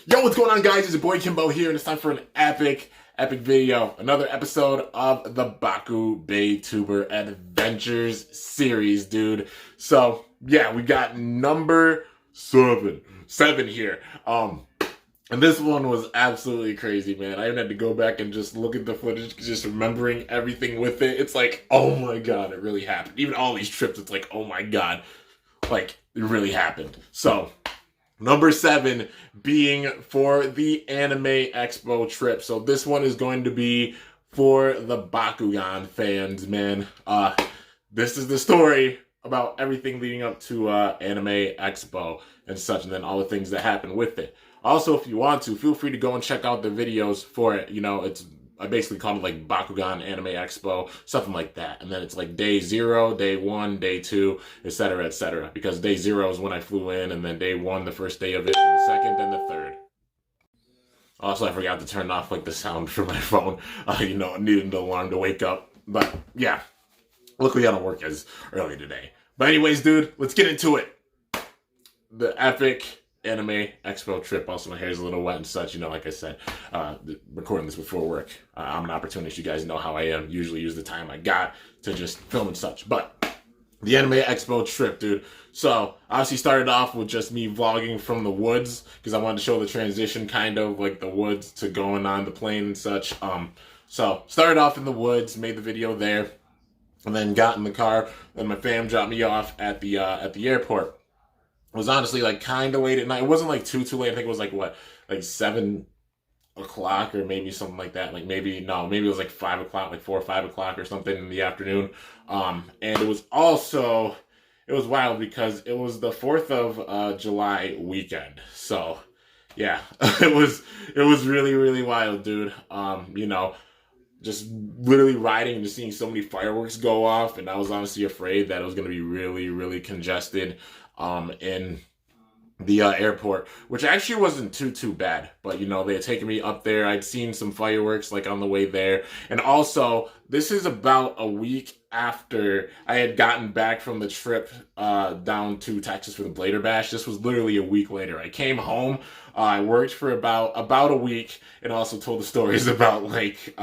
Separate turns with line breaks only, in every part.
Yo, what's going on, guys? It's your boy Kimbo here, and it's time for an epic video. Another episode of the Bakubeytuber Adventures series, dude. So, yeah, we got number seven here. And this one was absolutely crazy, man. I even had to go back and just look at the footage, just remembering everything with it. It's like, oh my god, it really happened. Even all these trips, it's like, oh my god, like, it really happened. So, number 7 being for the Anime Expo trip. So this one is going to be for the Bakugan fans, man. This is the story about everything leading up to Anime Expo and such, and then all the things that happen with it. Also, if you want to, feel free to go and check out the videos for it. You know, I basically called it like Bakugan Anime Expo, something like that. And then it's like day 0, day 1, day 2, etc., etc. Because day 0 is when I flew in, and then day 1, the first day of it, and the second, then the third. Also, I forgot to turn off like the sound for my phone. You know, I needed an alarm to wake up. But yeah, luckily I don't work as early today. But anyways, dude, let's get into it. The epic Anime Expo trip. Also, my hair is a little wet and such, you know, like I said, recording this before work. I'm an opportunist. You guys know how I am. Usually use the time I got to just film and such. But the Anime Expo trip, dude. So, obviously started off with just me vlogging from the woods, because I wanted to show the transition, kind of, like the woods to going on the plane and such. So, started off in the woods, made the video there, and then got in the car, and my fam dropped me off at the airport. It was honestly like kind of late at night. It wasn't like too late. I think it was like what, like 7 o'clock or maybe something like that. Like maybe it was like 5 o'clock, like 4 or 5 o'clock or something in the afternoon. And it was wild because it was the 4th of July weekend. So yeah, it was really, really wild, dude. You know, just literally riding and just seeing so many fireworks go off, and I was honestly afraid that it was going to be really, really congested in the airport, which actually wasn't too bad. But you know, they had taken me up there. I'd seen some fireworks like on the way there, and also this is about a week after I had gotten back from the trip down to Texas for the Blader Bash. This was literally a week later. I came home. I worked for about a week, and also told the stories about like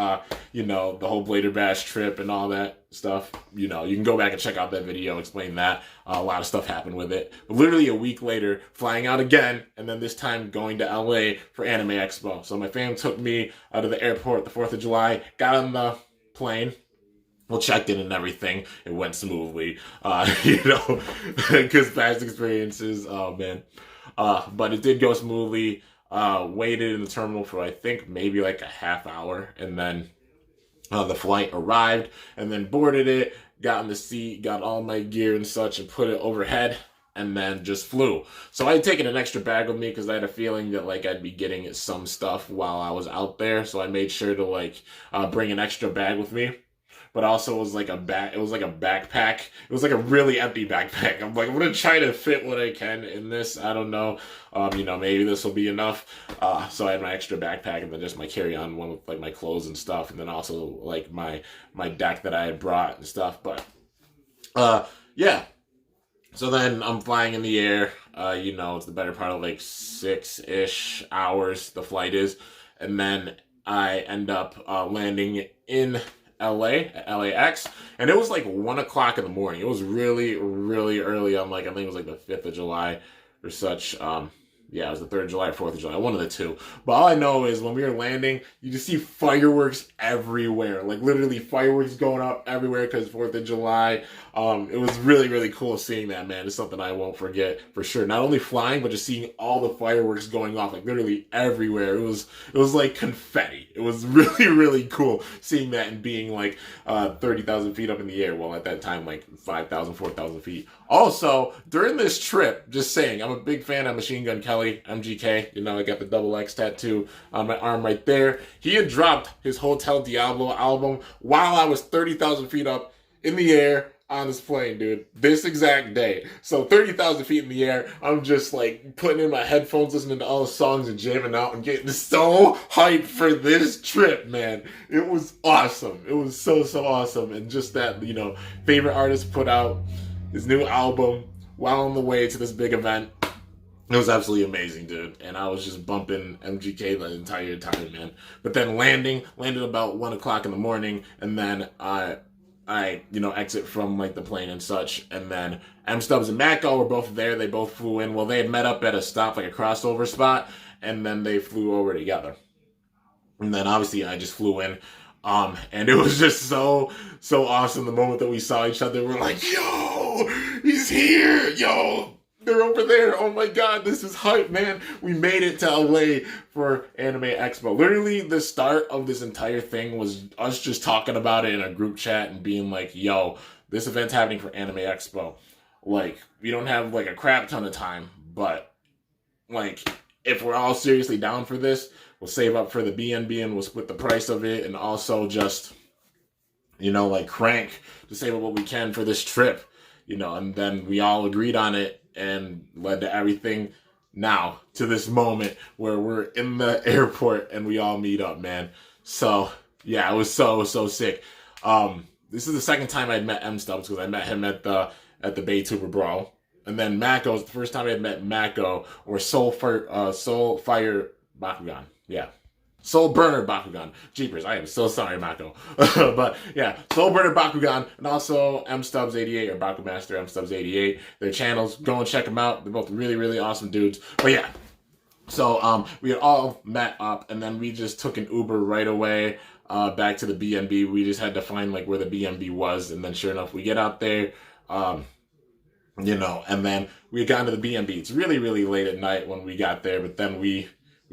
you know, the whole Blader Bash trip and all that stuff. You know, you can go back and check out that video, explain that. A lot of stuff happened with it. But literally a week later, flying out again, and then this time going to LA for Anime Expo. So my fam took me out of the airport the 4th of July, got on the plane. Well, checked in and everything. It went smoothly, you know, because past experiences, oh man. But it did go smoothly. Waited in the terminal for, I think, maybe like a half hour, and then the flight arrived, and then boarded it, got in the seat, got all my gear and such, and put it overhead, and then just flew. So I had taken an extra bag with me because I had a feeling that like I'd be getting some stuff while I was out there. So I made sure to like bring an extra bag with me. But also it was like a backpack. It was like a really empty backpack. I'm like, I'm gonna try to fit what I can in this. I don't know. You know, maybe this will be enough. So I had my extra backpack, and then just my carry-on one with like my clothes and stuff, and then also like my deck that I had brought and stuff. But yeah. So then I'm flying in the air. You know, it's the better part of like 6-ish hours the flight is, and then I end up landing in LA at LAX, and it was like 1 o'clock in the morning. It was really, really early on, like I think it was like the 5th of July or such. Yeah, it was the 3rd of July or 4th of July, one of the two. But all I know is when we were landing, you just see fireworks everywhere. Like literally fireworks going up everywhere because 4th of July. It was really, really cool seeing that, man. It's something I won't forget for sure. Not only flying, but just seeing all the fireworks going off, like literally everywhere. It was like confetti. It was really, really cool seeing that and being like 30,000 feet up in the air. Well, at that time, like 5,000, 4,000 feet. Also, during this trip, just saying, I'm a big fan of Machine Gun Kelly, MGK. You know, I got the double X tattoo on my arm right there. He had dropped his Hotel Diablo album while I was 30,000 feet up in the air on this plane, dude. This exact day. So 30,000 feet in the air, I'm just like putting in my headphones, listening to all the songs and jamming out and getting so hyped for this trip, man. It was awesome. It was so awesome. And just that, you know, favorite artist put out his new album while on the way to this big event. It was absolutely amazing, dude. And I was just bumping MGK the entire time, man. But then landed about 1 o'clock in the morning, and then I exit from like the plane and such. And then M Stubbs and Mako were both there. They both flew in. Well, they had met up at a stop, like a crossover spot, and then they flew over together. And then obviously I just flew in. And it was just so awesome the moment that we saw each other. We're like, yo, he's here, yo. They're over there. Oh my god, this is hype, man. We made it to LA for Anime Expo. Literally, the start of this entire thing was us just talking about it in a group chat and being like, yo, this event's happening for Anime Expo. Like, we don't have like a crap ton of time, but like, if we're all seriously down for this, we'll save up for the BNB and we'll split the price of it, and also just, like crank to save up what we can for this trip, and then we all agreed on it, and led to everything now, to this moment where we're in the airport and we all meet up, man. So yeah, it was so sick. This is the second time I'd met M Stubbs, because I met him at the Baytuber Brawl. And then Mako was the first time I had met Mako, or Soul Fire Bakugan. Yeah. Soul Burner Bakugan. Jeepers, I am so sorry, Mako. But yeah, Soul Burner Bakugan, and also M Stubbs 88, or Bakumaster M Stubbs 88. Their channels, go and check them out. They're both really, really awesome dudes. But yeah, so we had all met up, and then we just took an Uber right away back to the BNB. We just had to find like where the BNB was, and then sure enough, we get out there. And then we got into the BNB. It's really, really late at night when we got there, but then we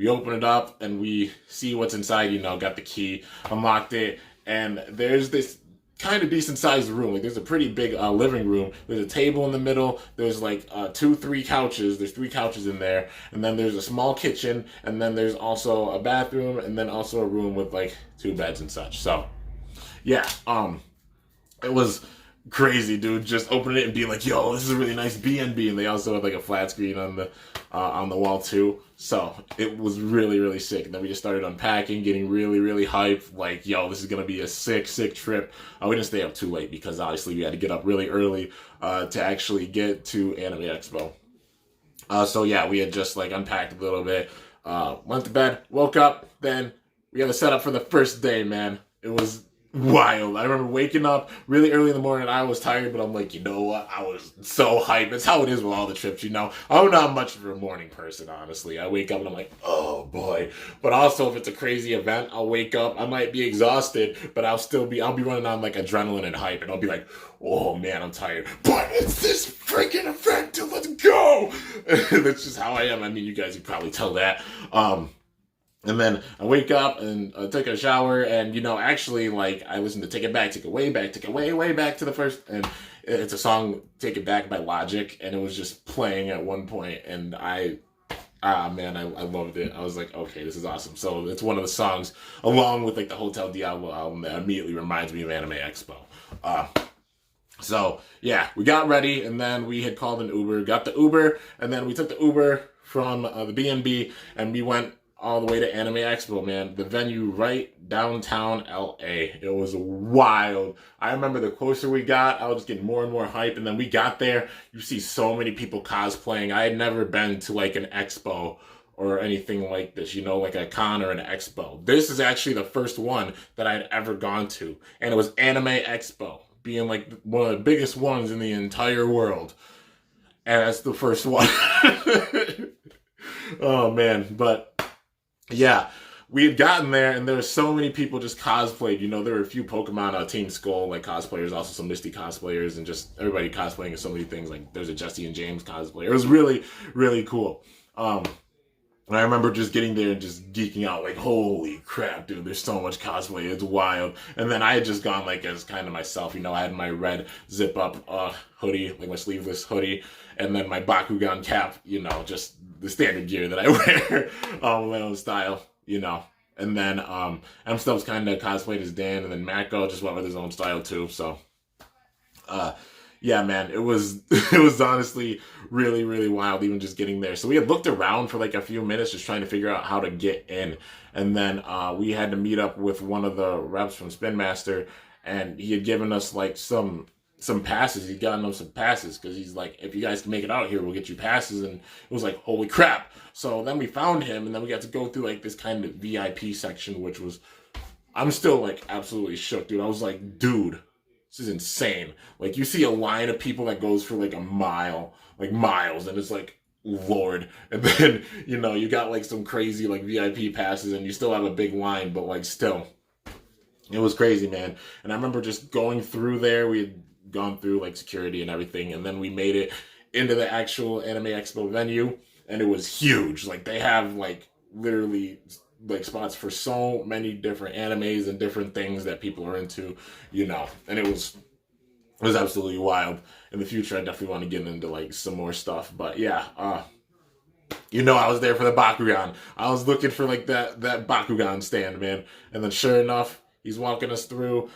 open it up and we see what's inside, got the key, unlocked it, and there's this kind of decent sized room. Like, there's a pretty big living room. There's a table in the middle. There's like 3 couches. There's 3 couches in there, and then there's a small kitchen, and then there's also a bathroom, and then also a room with like 2 beds and such. So yeah, it was crazy, dude. Just opening it and being like, yo, this is a really nice BNB, and they also had like a flat screen on the wall too. So it was really, really sick. And then we just started unpacking, getting really, really hyped. Like, yo, this is gonna be a sick trip. We didn't stay up too late, because obviously we had to get up really early to actually get to Anime Expo. So yeah, we had just like unpacked a little bit, went to bed, woke up, then we had to set up for the first day, man. It was wild. I remember waking up really early in the morning. I was tired, but I'm like, you know what? I was so hyped. It's how it is with all the trips, I'm not much of a morning person, honestly. I wake up and I'm like, oh boy. But also, if it's a crazy event, I'll wake up. I might be exhausted, but I'll be running on like adrenaline and hype, and I'll be like, oh man, I'm tired. But it's this freaking event, dude. Let's go. That's just how I am. I mean, you guys can probably tell that. And then I wake up and take a shower, and actually, like, I listen to Take It Back, Take It Way Back, Take It Way, Way Back to the first, and it's a song, Take It Back by Logic, and it was just playing at one point, and I loved it. I was like, okay, this is awesome. So it's one of the songs, along with like the Hotel Diablo album, that immediately reminds me of Anime Expo. So yeah, we got ready, and then we had called an Uber, got the Uber, and then we took the Uber from the BNB, and we went all the way to Anime Expo, man. The venue right downtown LA. It was wild. I remember the closer we got, I was just getting more and more hype. And then we got there, you see so many people cosplaying. I had never been to like an expo or anything like this, like a con or an expo. This is actually the first one that I'd ever gone to. And it was Anime Expo, being like one of the biggest ones in the entire world. And that's the first one. Oh man, but yeah, we had gotten there, and there were so many people just cosplayed. There were a few Pokemon Team Skull like cosplayers, also some Misty cosplayers, and just everybody cosplaying of so many things. Like, there's a Jesse and James cosplay. It was really, really cool. And I remember just getting there and just geeking out, like, holy crap, dude, there's so much cosplay, it's wild. And then I had just gone, like, as kind of myself, I had my red zip-up hoodie, like my sleeveless hoodie, and then my Bakugan cap, just the standard gear that I wear, my own style, And then M Stubbs kind of cosplayed as Dan, and then Mako just went with his own style too. So, yeah, man, it was honestly really, really wild, even just getting there. So we had looked around for like a few minutes, just trying to figure out how to get in, and then we had to meet up with one of the reps from Spin Master, and he had given us like some some passes. He got them some passes because he's like, if you guys can make it out here, we'll get you passes. And it was like, holy crap. So then we found him, and then we got to go through like this kind of VIP section, which was, I'm still like absolutely shook, dude. I was like, dude, this is insane. Like, you see a line of people that goes for like a mile, like miles, and it's like, Lord. And then, you know, you got like some crazy like VIP passes, and you still have a big line, but like still, it was crazy, man. And I remember just going through there. We had gone through like security and everything, and then we made it into the actual Anime Expo venue, and it was huge. Like, they have like literally like spots for so many different animes and different things that people are into, you know. And it was absolutely wild. In the future, I definitely want to get into like some more stuff. But yeah, you know, I was there for the Bakugan. I was looking for like that Bakugan stand, man. And then sure enough, he's walking us through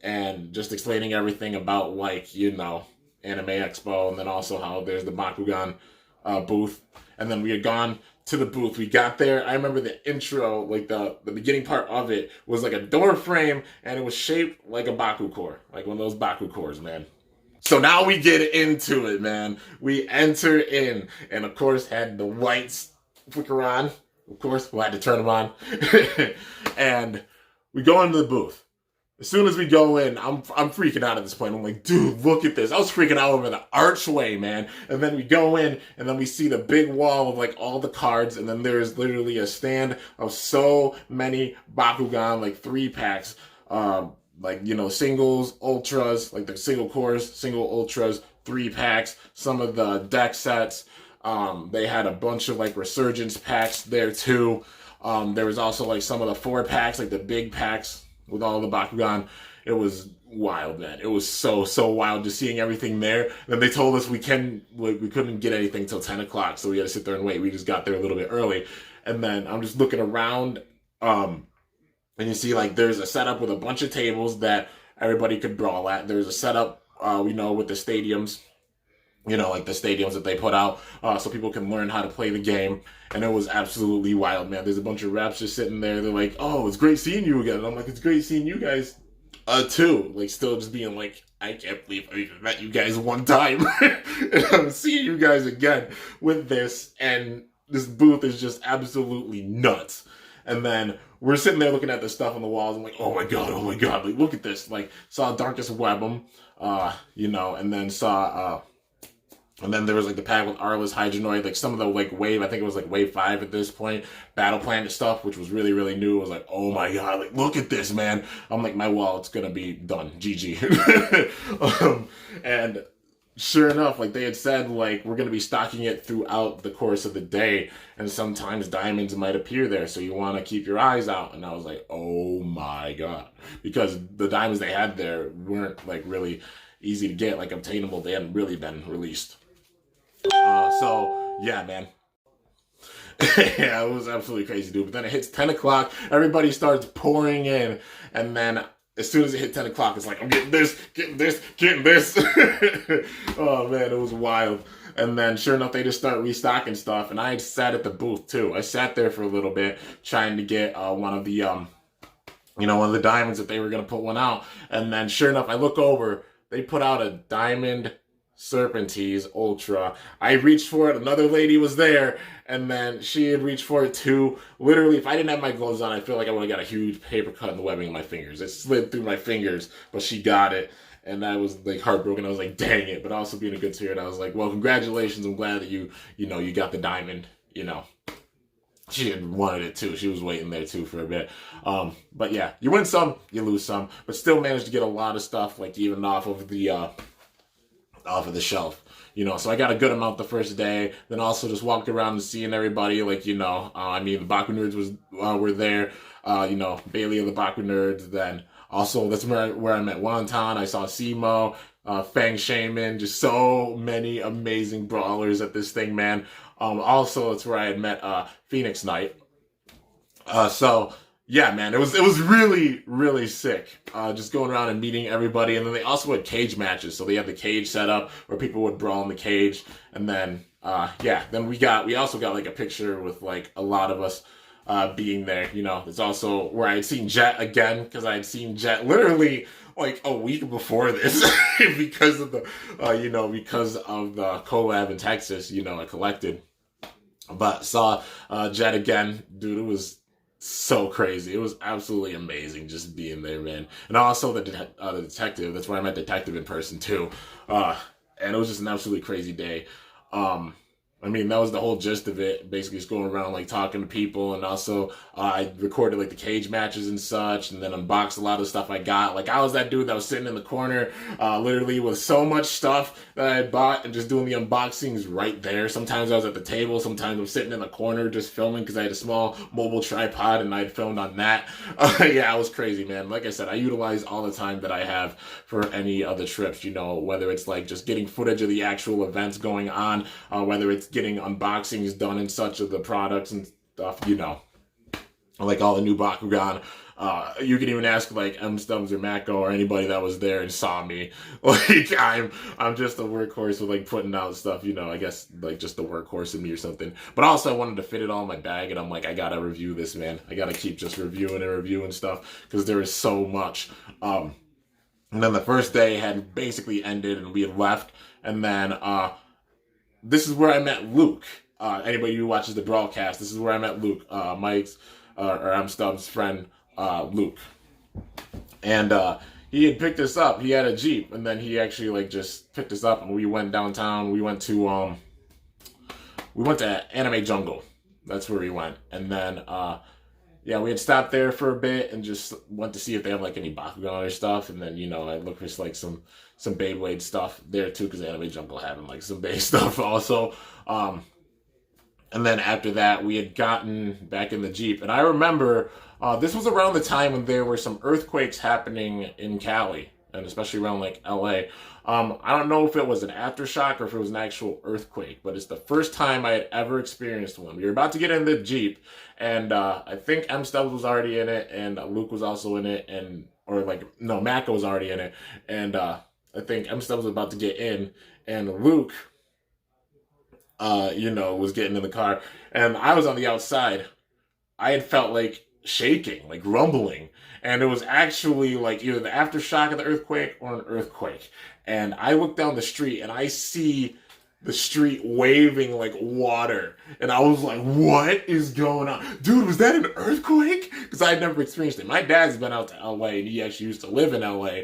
and just explaining everything about, like, you know, Anime Expo, and then also how there's the Bakugan booth. And then we had gone to the booth. We got there. I remember the intro, like the beginning part of it was like a door frame, and it was shaped like a Baku core, like one of those Baku cores, man. So now we get into it, man. We enter in, and of course had the lights flicker on. Of course, we'll have to turn them on. And we go into the booth. As soon as we go in, I'm freaking out at this point. I'm like, dude, look at this. I was freaking out over the archway, man. And then we go in, and then we see the big wall of like all the cards, and then there's literally a stand of so many Bakugan, like 3-packs, like, you know, singles, ultras, like the single cores, single ultras, 3-packs, some of the deck sets. They had a bunch of like resurgence packs there too. There was also like some of the 4-packs, like the big packs with all the Bakugan. It was wild, man. It was so wild just seeing everything there. Then they told us we couldn't get anything till 10 o'clock, so we had to sit there and wait. We just got there a little bit early. And then I'm just looking around, and you see like there's a setup with a bunch of tables that everybody could brawl at. There's a setup, you know, with the stadiums, you know, like the stadiums that they put out, so people can learn how to play the game. And it was absolutely wild, man. There's a bunch of reps just sitting there. They're like, oh, it's great seeing you again. And I'm like, it's great seeing you guys, too. Like, still just being like, I can't believe I even met you guys one time. And I'm seeing you guys again with this. And this booth is just absolutely nuts. And then we're sitting there looking at the stuff on the walls. I'm like, oh my God. Like, look at this. Like, saw Darkest Web'em, you know, and then saw, and then there was like the pack with Arliss Hydronoid, like some of the like wave, I think it was like wave 5 at this point, Battle Planet stuff, which was really, really new. I was like, oh my God, like look at this, man. I'm like, my wallet's gonna be done. GG. And sure enough, like they had said, like we're gonna be stocking it throughout the course of the day, and sometimes diamonds might appear there, so you want to keep your eyes out. And I was like, oh my God, because the diamonds they had there weren't like really easy to get, like obtainable. They hadn't really been released. So yeah, man. Yeah, it was absolutely crazy, dude. But then it hits 10 o'clock, everybody starts pouring in, and then as soon as it hit 10 o'clock, it's like, I'm getting this. Oh man, it was wild. And then sure enough, they just start restocking stuff, and I had sat at the booth too. I sat there for a little bit trying to get one of the one of the diamonds that they were gonna put one out. And then sure enough, I look over, they put out a diamond Serpentine Ultra. I reached for it, another lady was there, and then she had reached for it too. Literally, if I didn't have my gloves on, I feel like I would have got a huge paper cut in the webbing of my fingers. It slid through my fingers, but she got it, and I was like heartbroken. I was like, dang it, but also being a good spirit, I was like, well, congratulations. I'm glad that you got the diamond, you know. She had wanted it too. She was waiting there too for a bit. But yeah, you win some, you lose some, but still managed to get a lot of stuff, like even off of the shelf, you know. So I got a good amount the first day. Then also just walked around and seeing everybody, like, you know, the Baku Nerds were there, you know, Bailey of the Baku Nerds. Then also that's where I met Wonton. I saw Simo, Fang Shaman, just so many amazing brawlers at this thing, man. Also that's where I had met Phoenix Knight. So yeah, man, it was really, really sick. Just going around and meeting everybody. And then they also had cage matches. So they had the cage set up where people would brawl in the cage. And then, then we also got like a picture with like a lot of us, being there. You know, it's also where I had seen Jet again, because I had seen Jet literally like a week before this because of the because of the collab in Texas. You know, I collected, but saw Jet again, dude. It was so crazy. It was absolutely amazing just being there, man. And also the detective. That's where I met Detective in person too. And it was just an absolutely crazy day. I mean, that was the whole gist of it. Basically, just going around like talking to people, and also I recorded like the cage matches and such, and then unboxed a lot of stuff I got. Like I was that dude that was sitting in the corner, literally with so much stuff that I had bought, and just doing the unboxings right there. Sometimes I was at the table, sometimes I'm sitting in the corner just filming because I had a small mobile tripod and I had filmed on that. Yeah, it was crazy, man. Like I said, I utilize all the time that I have for any other trips. You know, whether it's like just getting footage of the actual events going on, whether it's getting unboxings done and such of the products and stuff, you know, like all the new Bakugan. You can even ask like M Stubbs or Mako or anybody that was there and saw me. Like I'm just a workhorse with like putting out stuff, you know, I guess like just the workhorse in me or something. But also I wanted to fit it all in my bag, and I'm like, I gotta review this, man. I gotta keep just reviewing stuff because there is so much. And then the first day had basically ended and we had left, and then this is where I met Luke. Anybody who watches the broadcast, this is where I met Luke, Mike's or M Stubbs' friend, Luke. And he had picked us up. He had a Jeep, and then he actually like just picked us up, and we went downtown. We went to Anime Jungle. That's where we went, and then yeah, we had stopped there for a bit and just went to see if they have like any Bakugan or stuff, and then you know I looked for like some Beyblade stuff there too, because Anime Jungle having like some Bey stuff also. And then after that, we had gotten back in the Jeep, and I remember this was around the time when there were some earthquakes happening in Cali, and especially around like LA. I don't know if it was an aftershock or if it was an actual earthquake, but it's the first time I had ever experienced one. We were about to get in the Jeep, and I think M Stubbs was already in it, and Luke was also in it, Mako was already in it, and I think M Stubbs was about to get in, and Luke, was getting in the car, and I was on the outside. I had felt like shaking, like rumbling, and it was actually like either the aftershock of the earthquake or an earthquake. And I look down the street and I see the street waving like water, and I was like, what is going on? Dude, was that an earthquake? Because I had never experienced it. My dad's been out to LA, and he actually used to live in LA.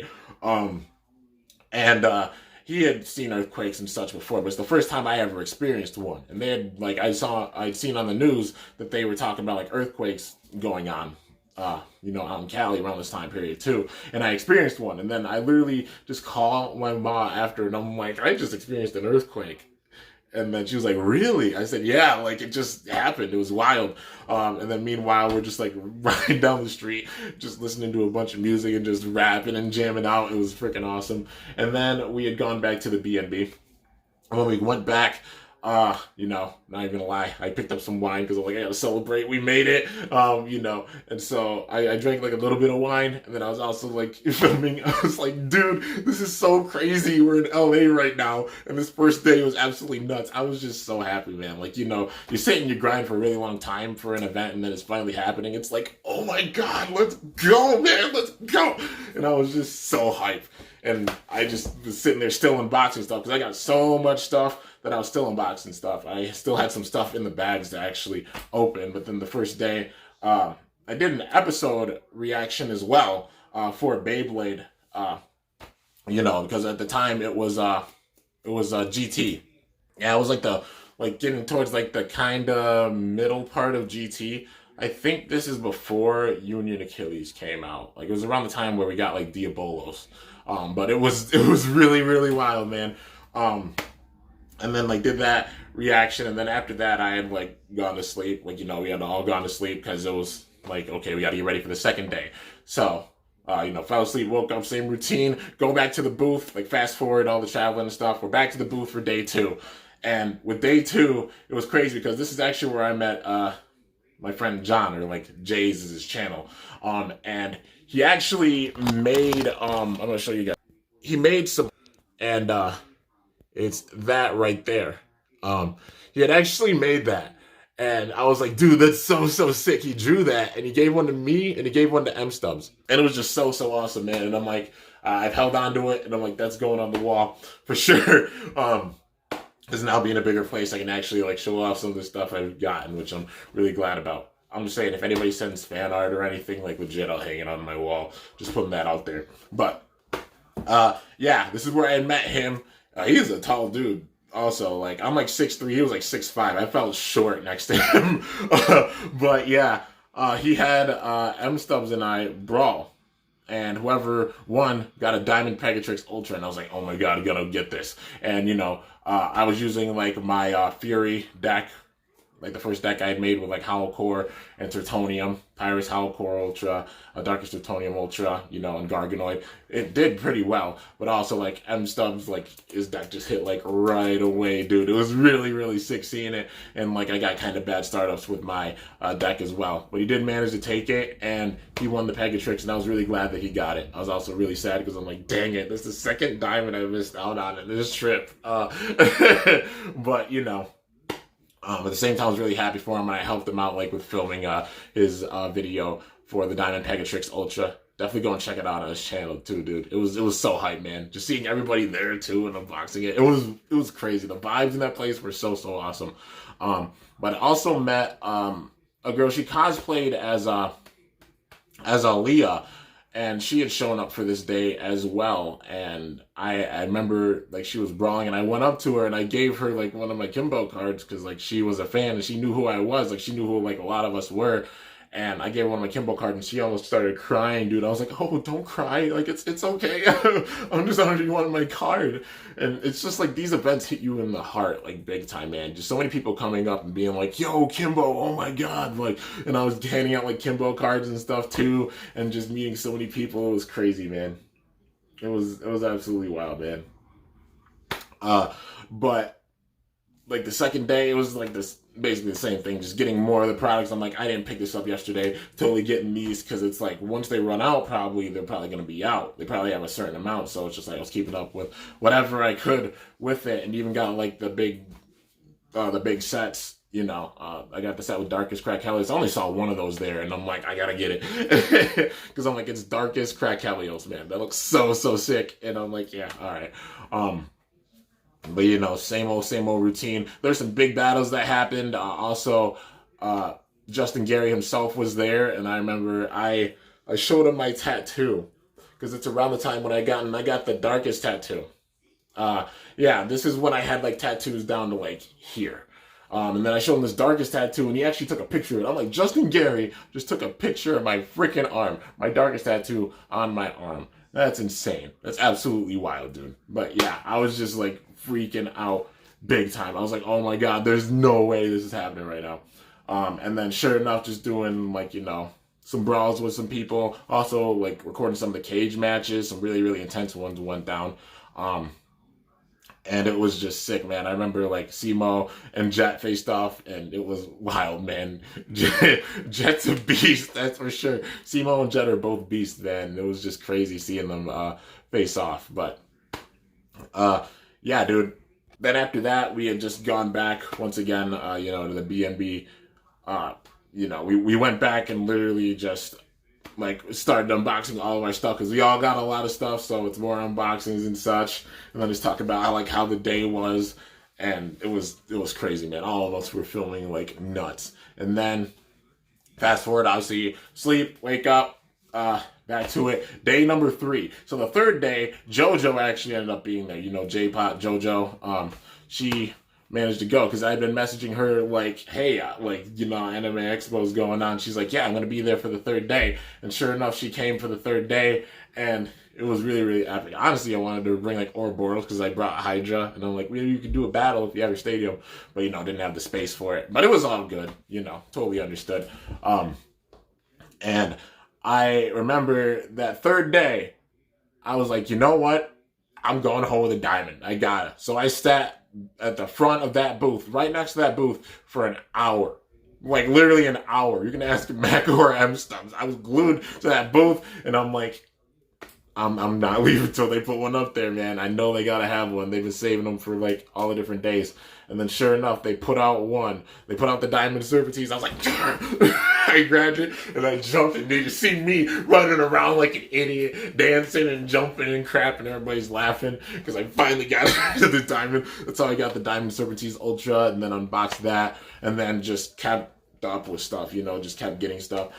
He had seen earthquakes and such before, but it's the first time I ever experienced one. And they had, like, I'd seen on the news that they were talking about, like, earthquakes going on, out in Cali around this time period, too. And I experienced one. And then I literally just called my mom after, and I'm like, I just experienced an earthquake. And then she was like, really? I said, yeah, like it just happened. It was wild. And then meanwhile, we're just like riding down the street, just listening to a bunch of music and just rapping and jamming out. It was freaking awesome. And then we had gone back to the B&B. And when we went back, not even gonna lie, I picked up some wine because I'm like, I gotta celebrate, we made it, and so I drank like a little bit of wine, and then I was also like filming. I was like, dude, this is so crazy, we're in LA right now, and this first day was absolutely nuts. I was just so happy, man. Like, you sit and you grind for a really long time for an event, and then it's finally happening. It's like, oh my god, let's go, man, let's go. And I was just so hyped. And I just was sitting there still unboxing stuff because I got so much stuff that I was still unboxing stuff. I still had some stuff in the bags to actually open. But then the first day, I did an episode reaction as well for Beyblade. Because at the time it was GT. Yeah, it was like getting towards like the kind of middle part of GT. I think this is before Union Achilles came out. Like it was around the time where we got like Diabolos. But it was really, really wild, man. And then like did that reaction, and then after that I had like gone to sleep. Like, we had all gone to sleep because it was like, okay, we got to get ready for the second day. So, fell asleep, woke up, same routine, go back to the booth, like fast forward all the traveling and stuff. We're back to the booth for day 2. And with day 2, it was crazy because this is actually where I met, my friend John, or like Jay's is his channel. And he actually made, I'm going to show you guys. He made some, and it's that right there. He had actually made that. And I was like, dude, that's so sick. He drew that, and he gave one to me, and he gave one to M Stubs, and it was just so awesome, man. And I'm like, I've held on to it, and I'm like, that's going on the wall for sure. Because now being a bigger place, I can actually like show off some of the stuff I've gotten, which I'm really glad about. I'm just saying, if anybody sends fan art or anything, like legit, I'll hang it on my wall. Just putting that out there. But yeah, this is where I met him. He's a tall dude. Also, like, I'm like 6'3", he was like 6'5". I felt short next to him. But yeah, he had M Stubs and I brawl. And whoever won got a Diamond Pegatrix Ultra, and I was like, oh my god, I'm gonna get this. And you know, I was using like my Fury deck, like the first deck I had made with like Howl Core and Tertonium, Pyrus Howl Core Ultra, Darkest Tertonium Ultra, you know, and Garganoid. It did pretty well, but also like M Stubs, like his deck just hit like right away, dude. It was really sick seeing it, and like I got kind of bad startups with my deck as well. But he did manage to take it, and he won the Pegatrix, and I was really glad that he got it. I was also really sad because I'm like, dang it, this is the second diamond I missed out on in this trip. But you know. At the same time, I was really happy for him, and I helped him out like with filming his video for the Diamond Pegatrix Ultra. Definitely go and check it out on his channel too, dude. It was so hype, man. Just seeing everybody there too and unboxing it. It was crazy. The vibes in that place were so awesome. But I also met a girl. She cosplayed as Aaliyah. And she had shown up for this day as well. And I remember, like, she was brawling, and I went up to her, and I gave her, like, one of my Kimbo cards, because, like, she was a fan, and she knew who I was. Like, she knew who, like, a lot of us were. And I gave her one of my Kimbo cards, and she almost started crying, dude. I was like, oh, don't cry. Like, it's okay. I'm just honoring you wanted my card. And it's just, like, these events hit you in the heart, like, big time, man. Just so many people coming up and being like, yo, Kimbo, oh, my God. Like, and I was handing out, like, Kimbo cards and stuff, too. And just meeting so many people. It was crazy, man. It was absolutely wild, man. But like the second day, it was like this basically the same thing, just getting more of the products. I'm like, I didn't pick this up yesterday, totally getting these, because it's like once they run out, they're probably going to be out. They probably have a certain amount, so it's just like I was keeping up with whatever I could with it, and even got like the big sets. You know, I got the set with Darkest Crack Helios. I only saw one of those there, and I'm like, I gotta get it. Because I'm like, it's Darkest Crack Helios, man. That looks so sick. And I'm like, yeah, all right. But, you know, same old routine. There's some big battles that happened. Also, Justin Gary himself was there, and I remember I showed him my tattoo. Because it's around the time when I got the Darkest tattoo. Yeah, this is when I had, like, tattoos down to, like, here. And then I showed him this Darkest tattoo, and he actually took a picture of it. I'm like, Justin Gary just took a picture of my freaking arm. My Darkest tattoo on my arm. That's insane. That's absolutely wild, dude. But yeah, I was just like freaking out big time. I was like, oh my God, there's no way this is happening right now. And then sure enough, just doing like, you know, some brawls with some people. Also like recording some of the cage matches. Some really intense ones went down. And it was just sick, man. I remember like Simo and Jet faced off, and it was wild, man. Jet's a beast, that's for sure. Simo and Jet are both beasts, man. It was just crazy seeing them face off. But yeah, dude. Then after that, we had just gone back once again, you know, to the B&B. You know, we went back and literally just like started unboxing all of our stuff, because we all got a lot of stuff, so it's more unboxings and such. And then just talk about how the day was, and it was crazy, man. All of us were filming like nuts. And then fast forward, obviously sleep, wake up, back to it. Day number 3. So the third day, JoJo actually ended up being there. You know, J-Pop JoJo. She managed to go, because I'd been messaging her like, hey, like, you know, Anime Expo is going on. She's like, yeah, I'm gonna be there for the third day. And sure enough, she came for the third day, and it was really epic. Honestly, I wanted to bring like Ouroboros, because I brought Hydra, and I'm like, maybe you could do a battle if you have your stadium, but you know, didn't have the space for it. But it was all good, you know, totally understood. And I remember that third day, I was like, you know what? I'm going home with a diamond. I got it. So I sat at the front of that booth, right next to that booth, for an hour. Like, literally an hour. You can ask Mac or M Stubs. I was glued to that booth, and I'm like, I'm not leaving until they put one up there, man. I know they gotta have one. They've been saving them for like all the different days. And then sure enough, they put out one. They put out the Diamond Serpentines. I was like, I grabbed it and I jumped, and they just see me running around like an idiot, dancing and jumping and crap, and everybody's laughing because I finally got the Diamond. That's how I got the Diamond Serpentines Ultra, and then unboxed that, and then just kept up with stuff, just kept getting stuff.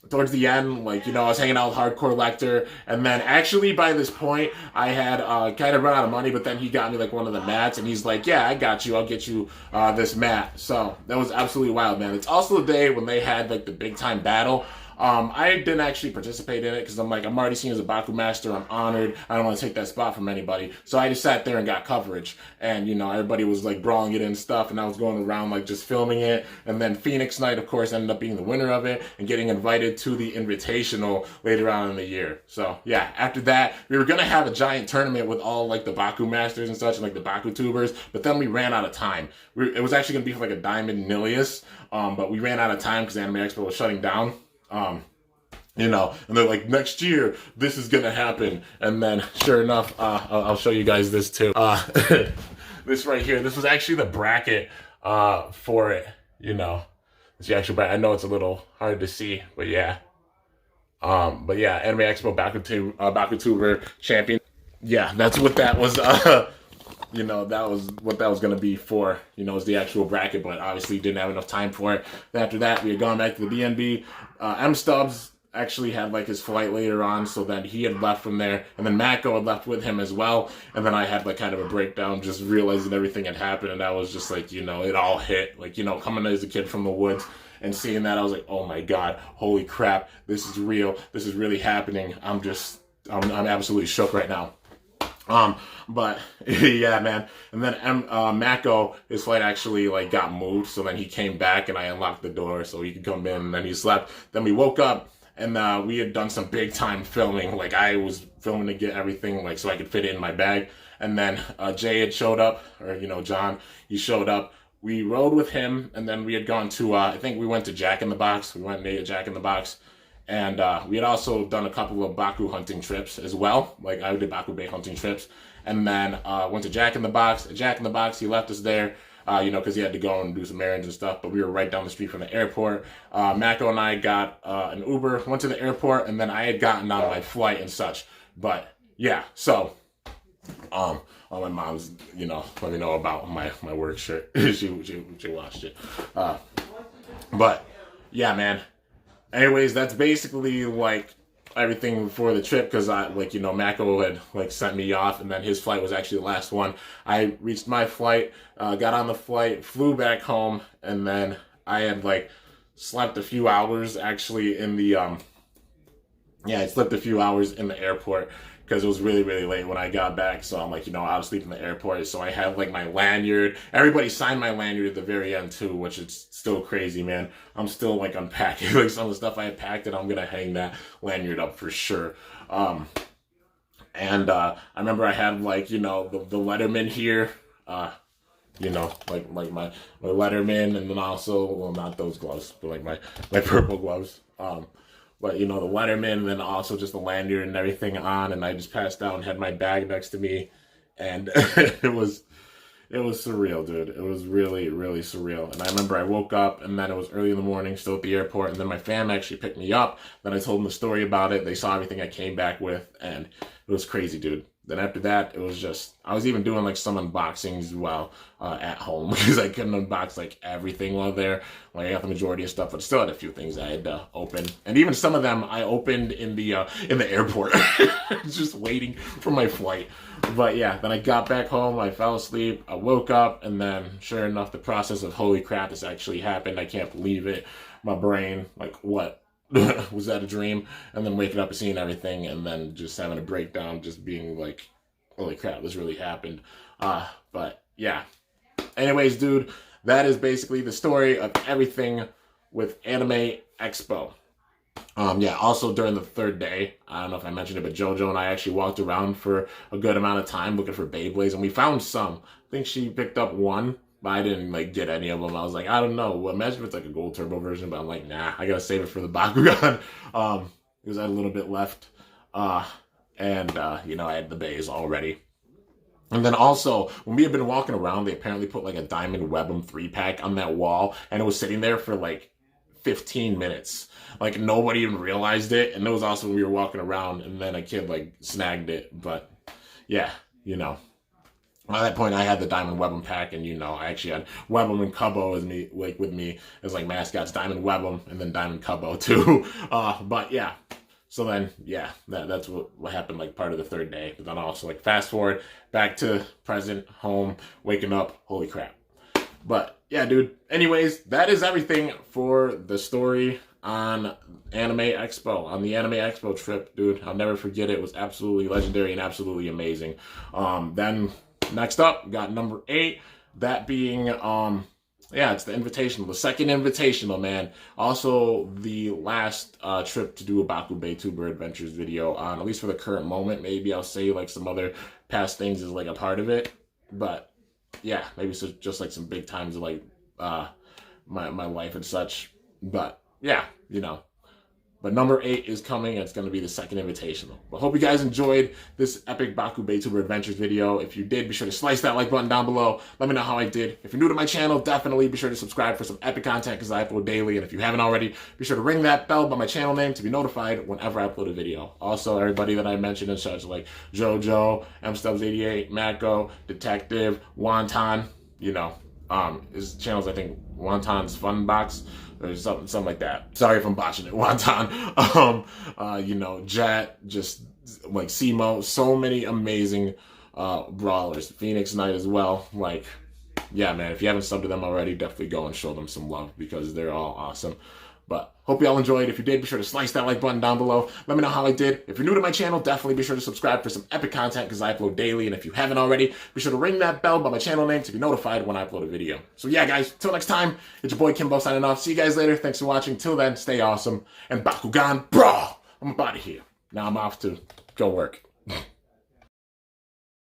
Towards the end, like, I was hanging out with Hardcore Lecter, and then actually by this point, I had kind of run out of money, but then he got me like one of the mats, and he's like, yeah, I got you, I'll get you this mat. So that was absolutely wild, man. It's also the day when they had like the big time battle. I didn't actually participate in it because I'm already seen as a Baku Master. I'm honored. I don't want to take that spot from anybody. So I just sat there and got coverage. And, everybody was like brawling it and stuff. And I was going around like just filming it. And then Phoenix Knight, of course, ended up being the winner of it and getting invited to the Invitational later on in the year. So yeah, after that, we were going to have a giant tournament with all like the Baku Masters and such and like the Bakutubers. But then we ran out of time. It was actually going to be for like a Diamond Nilius. But we ran out of time because Anime Expo was shutting down. And they're like, next year, this is gonna happen. And then, sure enough, I'll show you guys this too. This right here, this was actually the bracket, for it, It's the actual bracket. I know it's a little hard to see, but yeah. Anime Expo Bakutuber champion. Yeah, that's what that was, that was what that was going to be for, was the actual bracket, but obviously didn't have enough time for it. After that, we had gone back to the BNB. M-Stubbs actually had like his flight later on, so then he had left from there, and then Mako had left with him as well, and then I had like kind of a breakdown, just realizing everything had happened, and I was just like, it all hit, like, coming as a kid from the woods, and seeing that, I was like, oh my god, holy crap, this is real, this is really happening. I'm absolutely shook right now. But yeah, man. And then Mako, his flight actually like got moved, so then he came back and I unlocked the door so he could come in, and then he slept. Then we woke up and we had done some big time filming. Like I was filming to get everything like so I could fit it in my bag. And then Jay had showed up, or John, he showed up. We rode with him, and then we had gone to I think we went to Jack in the Box. We went and ate at Jack in the Box. And we had also done a couple of Baku hunting trips as well. Like I did Baku Bay hunting trips. And then went to Jack in the Box. At Jack in the Box, he left us there, because he had to go and do some errands and stuff. But we were right down the street from the airport. Mako and I got an Uber, went to the airport, and then I had gotten on my flight and such. But yeah, so all my mom's, let me know about my work shirt. she watched it. But yeah, man. Anyways, that's basically like everything before the trip, because Mako had like sent me off, and then his flight was actually the last one. I reached my flight, got on the flight, flew back home, and then I had like slept a few hours actually in the I slept a few hours in the airport because it was really, really late when I got back. So I'm like, I was sleeping in the airport. So I had like my lanyard. Everybody signed my lanyard at the very end too, which is still crazy, man. I'm still like unpacking like some of the stuff I had packed, and I'm going to hang that lanyard up for sure. I remember I had like, the Letterman here, like my Letterman, and then also, well, not those gloves, but like my purple gloves. But, the Letterman, and then also just the lanyard and everything on, and I just passed out and had my bag next to me, and it was surreal, dude. It was really, really surreal. And I remember I woke up, and then it was early in the morning, still at the airport, and then my fam actually picked me up. Then I told them the story about it. They saw everything I came back with, and it was crazy, dude. Then after that, it was just, I was even doing like some unboxings while at home, because I couldn't unbox like everything while there. Like I got the majority of stuff, but still had a few things I had to open. And even some of them I opened in the airport, just waiting for my flight. But yeah, then I got back home, I fell asleep, I woke up, and then sure enough, the process of holy crap, this actually happened. I can't believe it. My brain, like, what? Was that a dream? And then waking up and seeing everything, and then just having a breakdown, just being like, holy crap, this really happened. But yeah. Anyways, dude, that is basically the story of everything with Anime Expo. Also during the third day, I don't know if I mentioned it, but JoJo and I actually walked around for a good amount of time looking for Beyblades, and we found some. I think she picked up one, but I didn't like get any of them. I was like, I don't know. Well, imagine if it's like a gold turbo version, but I'm like, nah, I gotta save it for the Bakugan. Because I had a little bit left. You know, I had the bays already. And then also, when we had been walking around, they apparently put like a Diamond Web'em 3-pack on that wall, and it was sitting there for like 15 minutes. Like, nobody even realized it, and it was also when we were walking around, and then a kid like snagged it. But yeah, you know. At that point, I had the Diamond Web'em pack, and you know, I actually had Web'em and Cubbo as me, like with me as like mascots. Diamond Web'em and then Diamond Cubbo too. But yeah, so then yeah, that's what happened like part of the third day. But then also like fast forward back to present, home, waking up, holy crap. But yeah, dude. Anyways, that is everything for the story on Anime Expo, on the Anime Expo trip, dude. I'll never forget it. It was absolutely legendary and absolutely amazing. Then next up, got number 8, that being, yeah, it's the Invitational, the second Invitational, man. Also, the last trip to do a Bakubeytuber Adventures video on, at least for the current moment. Maybe I'll say, like, some other past things is, like, a part of it. But, yeah, maybe it's just, like, some big times of, like, my life and such. But, yeah, you know. But number 8 is coming, and it's going to be the second Invitational. But hope you guys enjoyed this epic Bakubeytuber Adventures video. If you did, be sure to slice that like button down below. Let me know how I did. If you're new to my channel, definitely be sure to subscribe for some epic content because I upload daily. And if you haven't already, be sure to ring that bell by my channel name to be notified whenever I upload a video. Also, everybody that I mentioned and such, like JoJo, MStubbs88, Mako, Detective, Wonton, you know, his channel's, I think, Wonton's Fun Box, or something like that. Sorry if I'm botching it. Wonton. You know, Jet, just like Simo, so many amazing brawlers. Phoenix Knight as well. Like, yeah, man, if you haven't subbed to them already, definitely go and show them some love because they're all awesome. But hope you all enjoyed. If you did, be sure to slice that like button down below. Let me know how I did. If you're new to my channel, definitely be sure to subscribe for some epic content because I upload daily. And if you haven't already, be sure to ring that bell by my channel name to be notified when I upload a video. So yeah, guys, till next time, it's your boy Kimbo signing off. See you guys later. Thanks for watching. Till then, stay awesome. And Bakugan, bro, I'm out of here. Now I'm off to go work.